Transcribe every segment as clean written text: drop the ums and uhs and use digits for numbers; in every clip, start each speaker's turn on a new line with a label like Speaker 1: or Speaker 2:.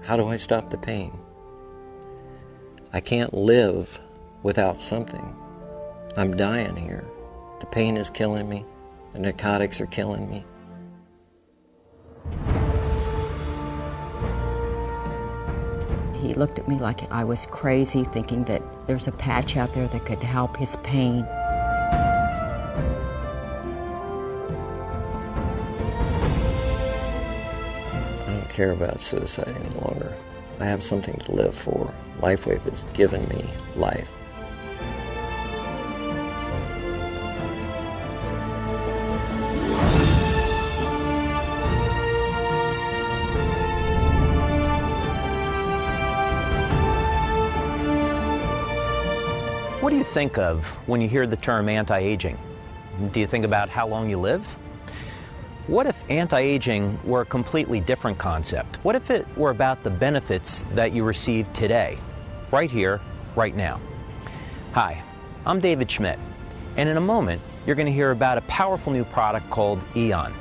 Speaker 1: How do I stop the pain? I can't live without something. I'm dying here. The pain is killing me. The narcotics are killing me.
Speaker 2: He looked at me like I was crazy, thinking that there's a patch out there that could help his pain.
Speaker 1: I don't care about suicide any longer. I have something to live for. Lifewave has given me life.
Speaker 3: What do you think of when you hear the term anti-aging? Do you think about how long you live? What if anti-aging were a completely different concept? What if it were about the benefits that you receive today, right here, right now? Hi, I'm David Schmidt, and in a moment, you're going to hear about a powerful new product called Aeon.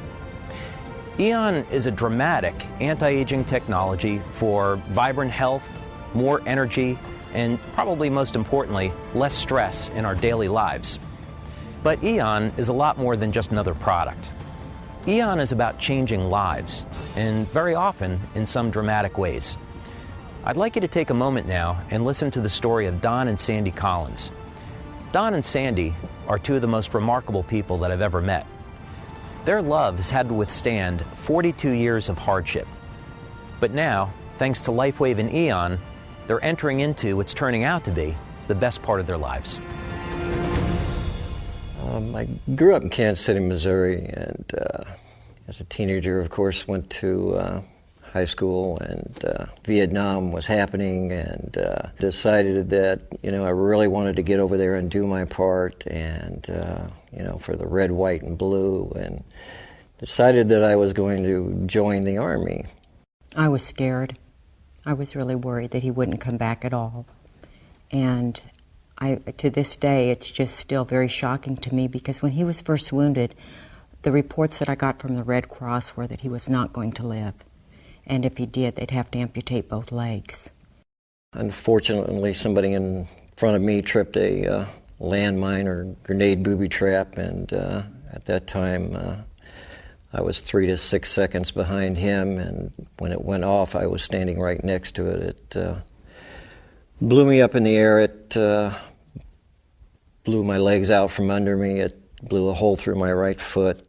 Speaker 3: Aeon is a dramatic anti-aging technology for vibrant health, more energy, and probably most importantly, less stress in our daily lives. But Aeon is a lot more than just another product. Aeon is about changing lives, and very often in some dramatic ways. I'd like you to take a moment now and listen to the story of Don and Sandy Collins. Don and Sandy are two of the most remarkable people that I've ever met. Their love has had to withstand 42 years of hardship. But now, thanks to Lifewave and Aeon, they're entering into what's turning out to be the best part of their lives.
Speaker 1: I grew up in Kansas City, Missouri, and as a teenager, of course, went to high school, and Vietnam was happening, and decided that, I really wanted to get over there and do my part, and, for the red, white, and blue, and decided that I was going to join the Army.
Speaker 2: I was scared. I was really worried that he wouldn't come back at all. And to this day, it's just still very shocking to me, because when he was first wounded, the reports that I got from the Red Cross were that he was not going to live. And if he did, they'd have to amputate both legs.
Speaker 1: Unfortunately, somebody in front of me tripped a landmine or grenade booby trap, and at that time, I was 3 to 6 seconds behind him, and when it went off, I was standing right next to it. It blew me up in the air. It blew my legs out from under me. It blew a hole through my right foot.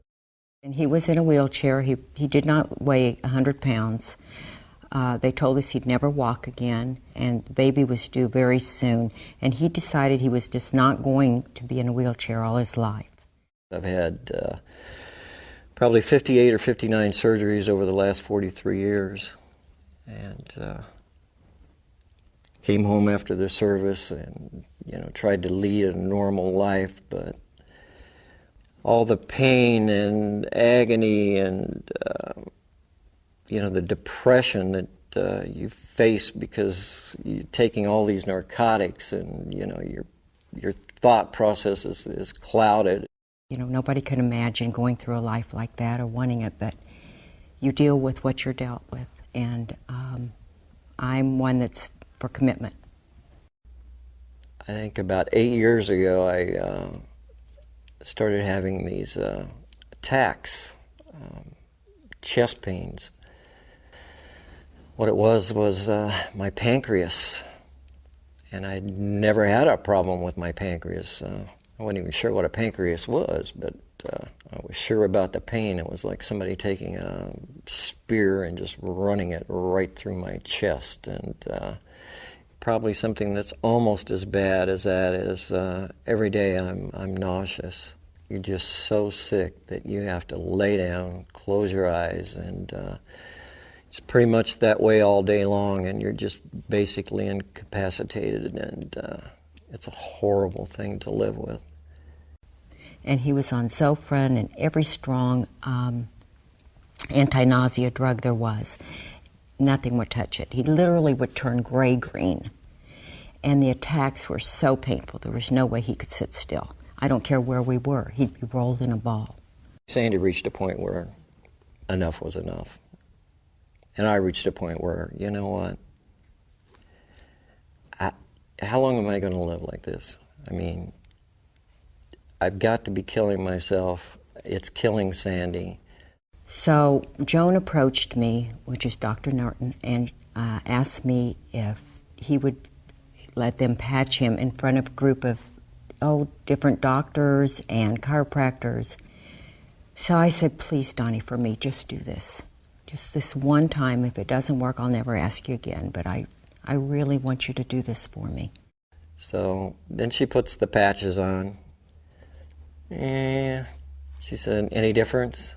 Speaker 2: And he was in a wheelchair. He did not weigh 100 pounds. They told us he'd never walk again, and the baby was due very soon. And he decided he was just not going to be in a wheelchair all his life.
Speaker 1: I've had probably 58 or 59 surgeries over the last 43 years. And came home after the service and, tried to lead a normal life, but all the pain and agony and, the depression that you face because you're taking all these narcotics and, your thought process is clouded.
Speaker 2: Nobody can imagine going through a life like that or wanting it, but you deal with what you're dealt with. And I'm one that's for commitment.
Speaker 1: I think about 8 years ago, I started having these attacks, chest pains. What it was my pancreas, and I never had a problem with my pancreas. I wasn't even sure what a pancreas was, but I was sure about the pain. It was like somebody taking a spear and just running it right through my chest, and probably something that's almost as bad as that is every day I'm nauseous. You're just so sick that you have to lay down, close your eyes, and it's pretty much that way all day long, and you're just basically incapacitated, and it's a horrible thing to live with.
Speaker 2: And he was on Zofran and every strong anti-nausea drug there was. Nothing would touch it. He literally would turn gray-green. And the attacks were so painful, there was no way he could sit still. I don't care where we were, he'd be rolled in a ball.
Speaker 1: Sandy reached a point where enough was enough. And I reached a point where, you know what? How long am I going to live like this? I mean, I've got to be killing myself. It's killing Sandy.
Speaker 2: So Joan approached me, which is Dr. Norton, and asked me if he would let them patch him in front of a group of different doctors and chiropractors. So I said, please, Donnie, for me, just do this. Just this one time. If it doesn't work, I'll never ask you again. But I really want you to do this for me.
Speaker 1: So then she puts the patches on. And she said, any difference?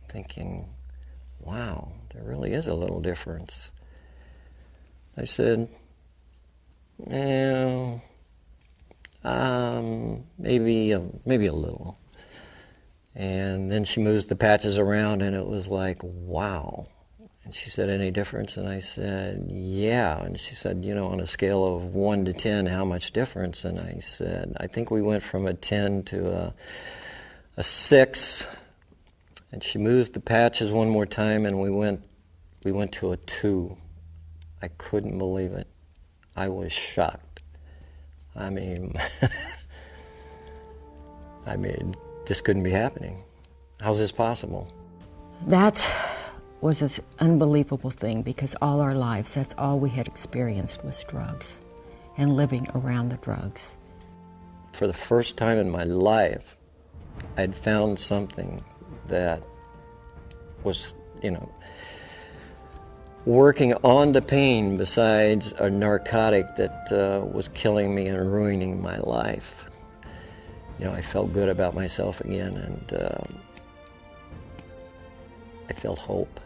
Speaker 1: Thinking, wow, there really is a little difference. I said, maybe a little. And then she moves the patches around, and it was like, wow. And she said, any difference? And I said, yeah. And she said, on a scale of 1 to 10, how much difference? And I said, I think we went from a 10 to a 6. And she moves the patches one more time, and we went to a 2. I couldn't believe it. I was shocked. I mean, this couldn't be happening. How's this possible?
Speaker 2: That was an unbelievable thing, because all our lives, that's all we had experienced was drugs and living around the drugs.
Speaker 1: For the first time in my life, I'd found something that was, working on the pain besides a narcotic that was killing me and ruining my life. I felt good about myself again, and I felt hope.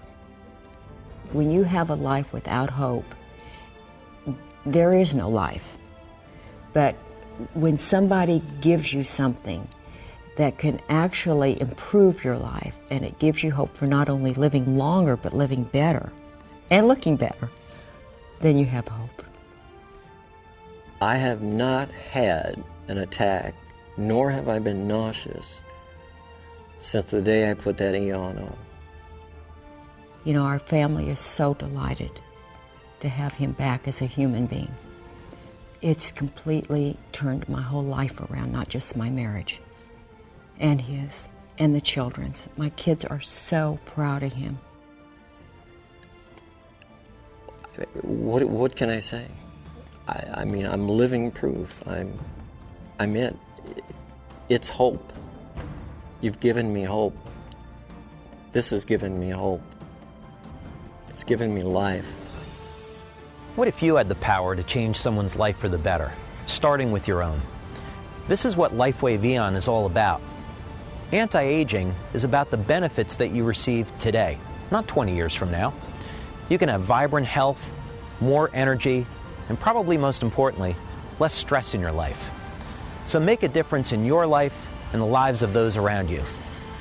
Speaker 2: When you have a life without hope, there is no life. But when somebody gives you something that can actually improve your life, and it gives you hope for not only living longer, but living better and looking better, then you have hope.
Speaker 1: I have not had an attack, nor have I been nauseous since the day I put that Aeon on.
Speaker 2: Our family is so delighted to have him back as a human being. It's completely turned my whole life around, not just my marriage, and his, and the children's. My kids are so proud of him.
Speaker 1: What can I say? I mean, I'm living proof. I'm it. It's hope. You've given me hope. This has given me hope. It's given me life.
Speaker 3: What if you had the power to change someone's life for the better, starting with your own? This is what Lifewave Aeon is all about. Anti-aging is about the benefits that you receive today, not 20 years from now. You can have vibrant health, more energy, and probably most importantly, less stress in your life. So make a difference in your life and the lives of those around you.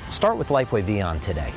Speaker 3: Start with Lifewave Aeon today.